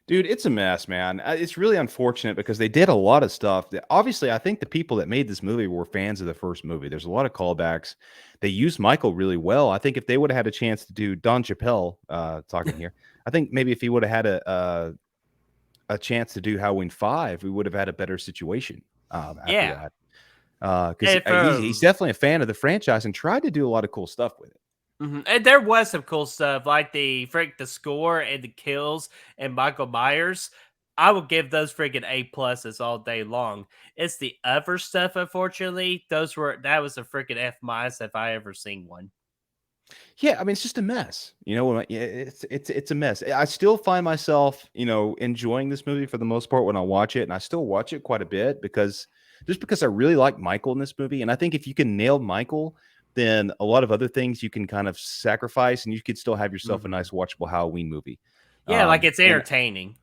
Dude, it's a mess, man. It's really unfortunate because they did a lot of stuff that obviously I think the people that made this movie were fans of the first movie. There's a lot of callbacks. They used Michael really well. I think if they would have had a chance to do Don Chappelle talking here, I think maybe if he would have had a chance to do Halloween 5, we would have had a better situation after that. Because he's definitely a fan of the franchise and tried to do a lot of cool stuff with it. And there was some cool stuff like the score and the kills and Michael Myers. I will give those freaking A+ all day long. It's the other stuff, unfortunately. That was a freaking F- if I ever seen one. Yeah, I mean it's just a mess. It's a mess. I still find myself, enjoying this movie for the most part when I watch it, and I still watch it quite a bit because I really like Michael in this movie, and I think if you can nail Michael, then a lot of other things you can kind of sacrifice, and you could still have yourself a nice watchable Halloween movie. Yeah, like it's entertaining.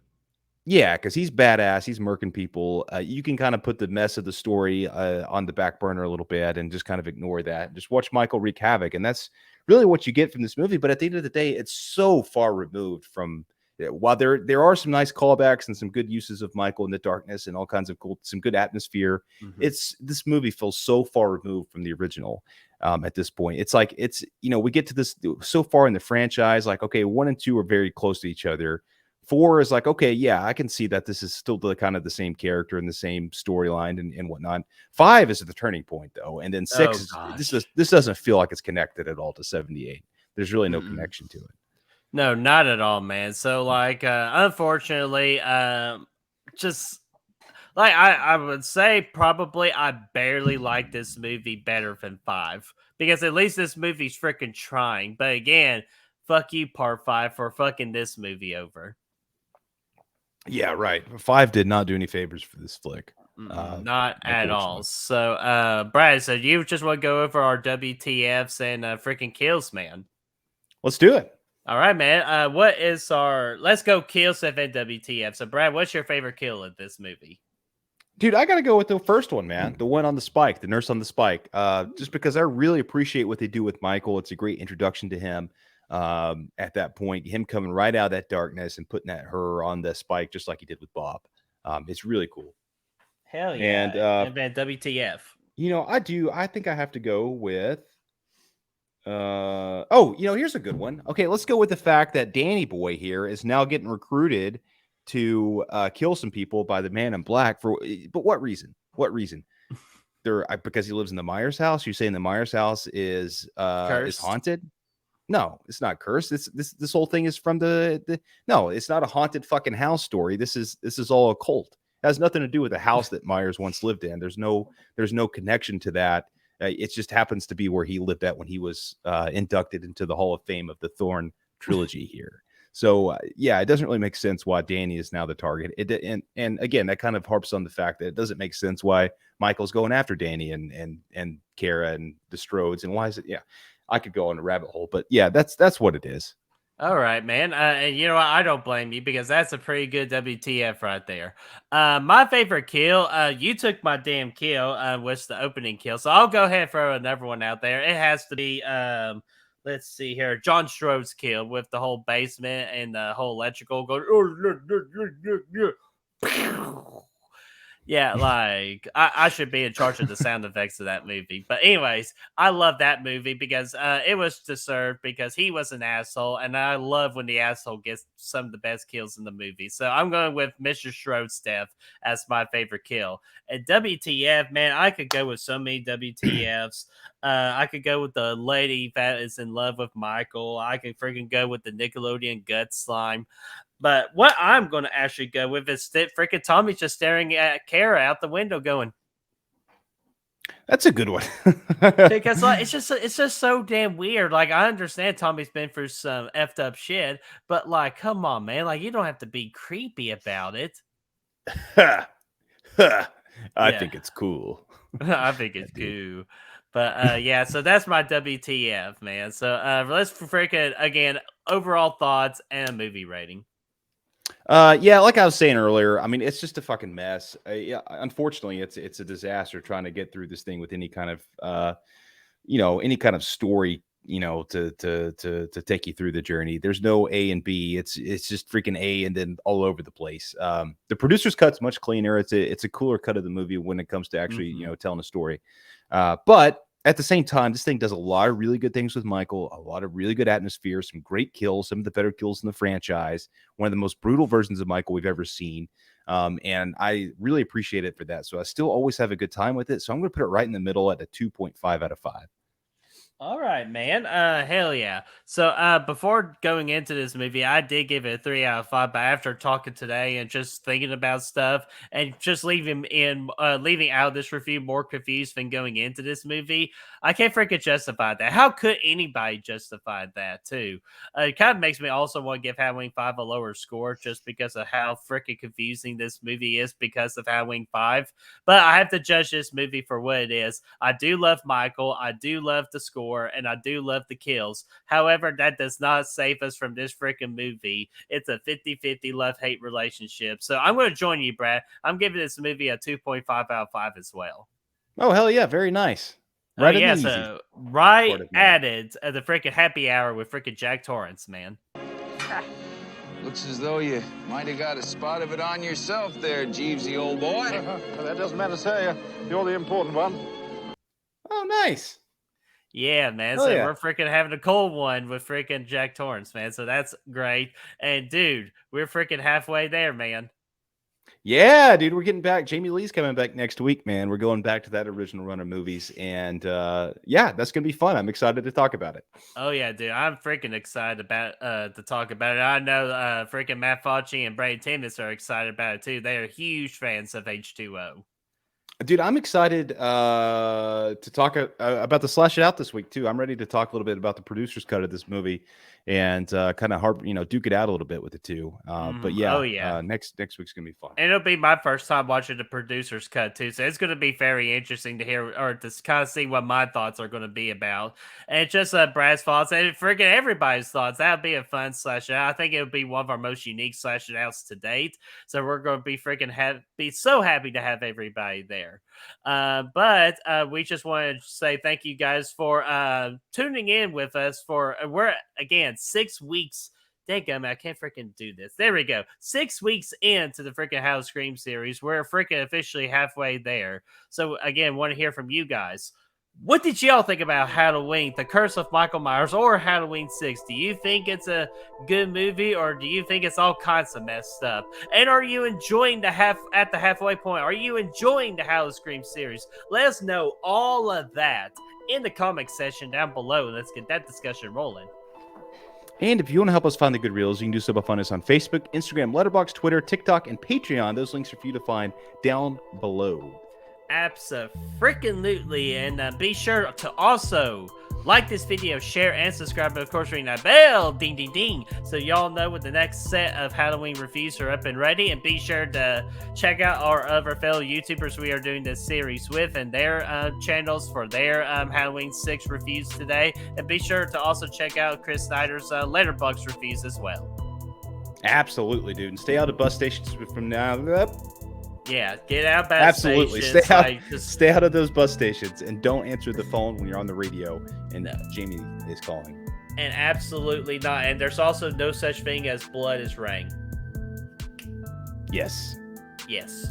Yeah, because he's badass. He's murking people. You can kind of put the mess of the story on the back burner a little bit and just kind of ignore that. Just watch Michael wreak havoc, and that's really what you get from this movie. But at the end of the day, it's so far removed from. While there are some nice callbacks and some good uses of Michael in the darkness and all kinds of some good atmosphere, this movie feels so far removed from the original. At this point, it's like we get to this so far in the franchise. Like, okay, 1 and 2 are very close to each other. 4 is like, okay, yeah, I can see that this is still the kind of the same character and the same storyline and whatnot. 5 is the turning point though, and then 6 this doesn't feel like it's connected at all to 78. There's really no connection to it. No, not at all, man. So like, unfortunately, just like I would say, probably I barely like this movie better than 5 because at least this movie's freaking trying. But again, fuck you, Part 5, for fucking this movie over. Yeah, right. 5 did not do any favors for this flick. Not at all. So, Brad, so you just want to go over our WTFs and freaking kills, man? Let's do it. All right, man. What is let's go kill stuff and WTF. So, Brad, what's your favorite kill in this movie? Dude, I got to go with the first one, man. The one on the spike, the nurse on the spike. Just because I really appreciate what they do with Michael. It's a great introduction to him. At that point, him coming right out of that darkness and putting her on the spike, just like he did with Bob. It's really cool. Hell yeah. And then WTF. I think I have to go with here's a good one. Okay, let's go with the fact that Danny Boy here is now getting recruited to kill some people by the Man in Black but what reason? Because he lives in the Myers house. You're saying the Myers house is haunted? No, it's not cursed. This whole thing is from no, it's not a haunted fucking house story. This is all a cult. has nothing to do with the house that Myers once lived in. There's no connection to that. It just happens to be where he lived at when he was inducted into the Hall of Fame of the Thorn trilogy here. So yeah, it doesn't really make sense why Danny is now the target. And again, that kind of harps on the fact that it doesn't make sense why Michael's going after Danny and Kara and the Strodes, and why is it? Yeah, I could go on a rabbit hole, but yeah, that's what it is. All right, man. And you know what? I don't blame you because that's a pretty good WTF right there. My favorite kill, you took my damn kill, was the opening kill. So I'll go ahead and throw another one out there. It has to be, let's see here, John Strode's kill with the whole basement and the whole electrical going. Yeah, like I should be in charge of the sound effects of that movie. But anyways, I love that movie because it was deserved because he was an asshole, and I love when the asshole gets some of the best kills in the movie. So I'm going with Mr. Schroed's death as my favorite kill. And WTF, man, I could go with so many WTFs. I could go with the lady that is in love with Michael. I could freaking go with the Nickelodeon gut slime. But what I'm going to actually go with is freaking Tommy's just staring at Kara out the window going. That's a good one. Because like it's just so damn weird. Like I understand Tommy's been through some effed up shit, but like, come on, man. Like you don't have to be creepy about it. I think it's cool. I think it's cool. But yeah, so that's my WTF, man. So let's freaking again overall thoughts and a movie rating. Yeah, like I was saying earlier, I mean, it's just a fucking mess. Yeah, unfortunately, it's a disaster trying to get through this thing with any kind of, any kind of story, to take you through the journey. There's no A and B. It's just freaking A and then all over the place. The producer's cut's much cleaner. It's a cooler cut of the movie when it comes to actually, telling a story. But at the same time, this thing does a lot of really good things with Michael, a lot of really good atmosphere, some great kills, some of the better kills in the franchise, one of the most brutal versions of Michael we've ever seen. And I really appreciate it for that. So I still always have a good time with it. So I'm going to put it right in the middle at a 2.5 out of 5. All right, man. Hell yeah. So before going into this movie, I did give it a 3 out of 5, but after talking today and just thinking about stuff and just leaving out of this review more confused than going into this movie, I can't freaking justify that. How could anybody justify that too? It kind of makes me also want to give Halloween 5 a lower score just because of how freaking confusing this movie is because of Halloween 5. But I have to judge this movie for what it is. I do love Michael. I do love the score. And I do love the kills. However, that does not save us from this freaking movie. It's a 50-50 love-hate relationship. So I'm going to join you, Brad. I'm giving this movie a 2.5 out of 5 as well. Oh, hell yeah. Very nice. Right yeah, so right added the freaking happy hour with freaking Jack Torrance, man. Looks as though you might have got a spot of it on yourself there, Jeevesy, old boy. That doesn't matter, sir. You're the important one. Oh, nice. Yeah, man. So we're freaking having a cold one with freaking Jack Torrance, man. So that's great. And dude, we're freaking halfway there, man. Yeah, dude, we're getting back. Jamie Lee's coming back next week, man. We're going back to that original run of movies. And yeah, that's going to be fun. I'm excited to talk about it. Oh, yeah, dude. I'm freaking excited about to talk about it. I know freaking Matt Fauci and Brady Timmons are excited about it, too. They are huge fans of H2O. Dude, I'm excited to talk about the Slash It Out this week, too. I'm ready to talk a little bit about the producer's cut of this movie and kind of duke it out a little bit with it, too. But yeah, next week's going to be fun. And it'll be my first time watching the producer's cut, too. So it's going to be very interesting to hear or to kind of see what my thoughts are going to be about. And it's just Brad's thoughts and freaking everybody's thoughts. That would be a fun Slash It Out. I think it would be one of our most unique Slash It Outs to date. So we're going to be be so happy to have everybody there. But we just want to say thank you guys for tuning in with us for we're again 6 weeks. Dadgummit, I can't freaking do this. There we go. 6 weeks into the freaking HalloScream series. We're freaking officially halfway there. So again, want to hear from you guys. What did y'all think about Halloween, The Curse of Michael Myers, or Halloween 6? Do you think it's a good movie, or do you think it's all kinds of messed up? And are you enjoying the halfway point? Are you enjoying the HalloScream series? Let us know all of that in the comment section down below. Let's get that discussion rolling. And if you want to help us find the good reels, you can do so by finding us on Facebook, Instagram, Letterboxd, Twitter, TikTok, and Patreon. Those links are for you to find down below. Abso-freaking-lutely, and be sure to also like this video, share, and subscribe, but of course ring that bell, ding ding ding, so y'all know when the next set of Halloween reviews are up and ready. And be sure to check out our other fellow YouTubers we are doing this series with and their channels for their Halloween 6 reviews today. And be sure to also check out Chris Snyder's Letterboxd reviews as well. Absolutely, dude. And stay out of bus stations from now. Yeah, get out bus Absolutely. stations. Stay out of those bus stations and don't answer the phone when you're on the radio and Jamie is calling. And absolutely not. And there's also no such thing as blood is rain. Yes. Yes.